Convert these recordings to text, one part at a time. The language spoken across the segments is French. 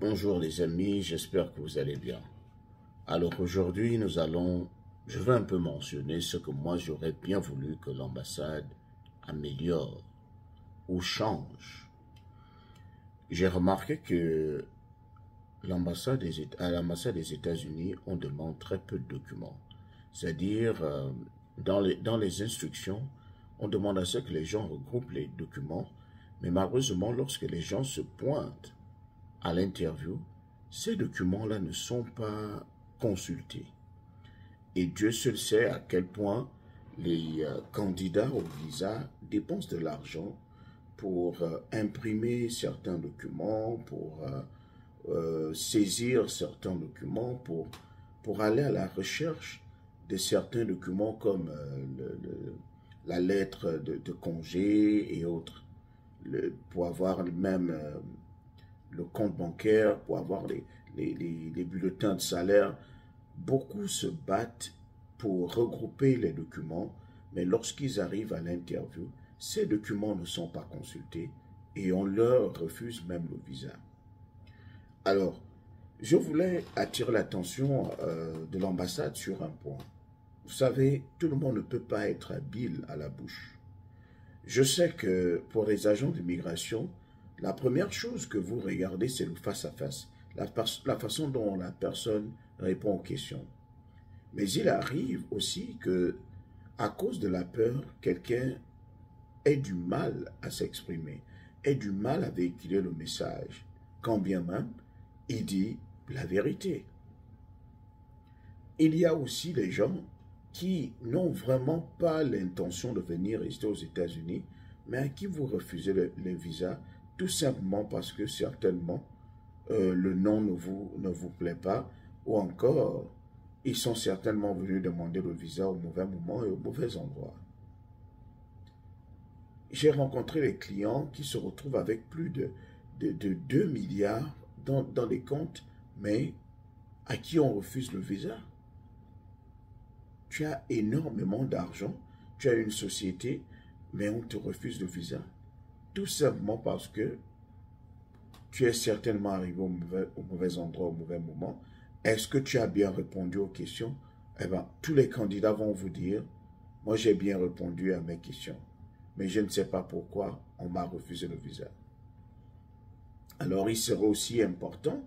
Bonjour les amis, j'espère que vous allez bien. Alors aujourd'hui, je vais un peu mentionner ce que moi j'aurais bien voulu que l'ambassade améliore ou change. J'ai remarqué que à l'ambassade des États-Unis, on demande très peu de documents. C'est-à-dire, dans les instructions, on demande à ce que les gens regroupent les documents, mais malheureusement, lorsque les gens se pointent à l'interview, ces documents-là ne sont pas consultés. Et Dieu seul sait à quel point les candidats au visa dépensent de l'argent pour imprimer certains documents, pour saisir certains documents, pour aller à la recherche de certains documents comme la lettre de congé et autres, pour avoir même le compte bancaire, pour avoir les bulletins de salaire. Beaucoup se battent pour regrouper les documents, mais lorsqu'ils arrivent à l'interview, ces documents ne sont pas consultés et on leur refuse même le visa. Alors, je voulais attirer l'attention de l'ambassade sur un point. Vous savez, tout le monde ne peut pas être habile à la bouche. Je sais que pour les agents d'immigration, la première chose que vous regardez, c'est le face-à-face, la façon dont la personne répond aux questions. Mais il arrive aussi que, à cause de la peur, quelqu'un ait du mal à s'exprimer, ait du mal à véhiculer le message, quand bien même il dit la vérité. Il y a aussi les gens qui n'ont vraiment pas l'intention de venir rester aux États-Unis, mais à qui vous refusez le visa, tout simplement parce que certainement le nom ne vous plaît pas, ou encore ils sont certainement venus demander le visa au mauvais moment et au mauvais endroit. J'ai rencontré des clients qui se retrouvent avec plus de 2 milliards dans les comptes, mais à qui on refuse le visa. Tu as énormément d'argent, tu as une société, mais on te refuse le visa. Tout simplement parce que tu es certainement arrivé au mauvais endroit, au mauvais moment. Est-ce que tu as bien répondu aux questions? Eh bien, tous les candidats vont vous dire, moi j'ai bien répondu à mes questions, mais je ne sais pas pourquoi on m'a refusé le visa. Alors, il serait aussi important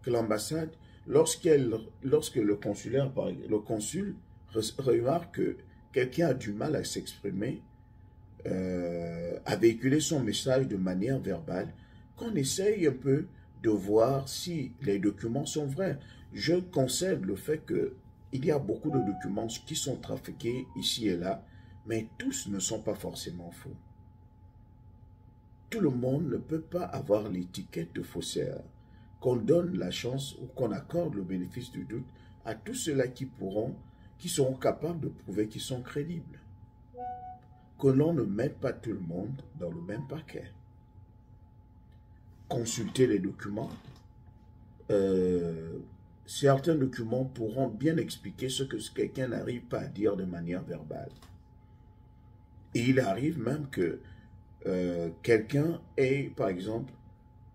que l'ambassade, lorsque le consul remarque que quelqu'un a du mal à s'exprimer, à véhiculer son message de manière verbale, qu'on essaye un peu de voir si les documents sont vrais. Je concède le fait qu'il y a beaucoup de documents qui sont trafiqués ici et là, mais tous ne sont pas forcément faux. Tout le monde ne peut pas avoir l'étiquette de faussaire. Qu'on donne la chance ou qu'on accorde le bénéfice du doute à tous ceux-là qui seront capables de prouver qu'ils sont crédibles. Que l'on ne mette pas tout le monde dans le même paquet. Consulter les documents. Certains documents pourront bien expliquer ce que quelqu'un n'arrive pas à dire de manière verbale. Et il arrive même que quelqu'un ait, par exemple,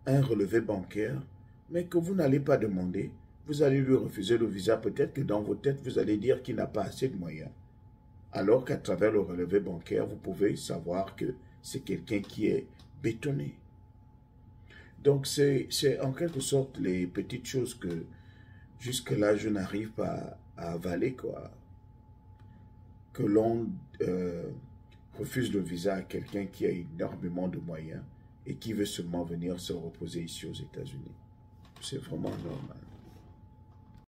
un relevé bancaire, mais que vous n'allez pas demander, vous allez lui refuser le visa. Peut-être que dans vos têtes, vous allez dire qu'il n'a pas assez de moyens. Alors qu'à travers le relevé bancaire, vous pouvez savoir que c'est quelqu'un qui est bétonné. Donc, c'est en quelque sorte les petites choses que jusque-là, je n'arrive pas à avaler, quoi. Que l'on refuse le visa à quelqu'un qui a énormément de moyens et qui veut seulement venir se reposer ici aux États-Unis. C'est vraiment normal.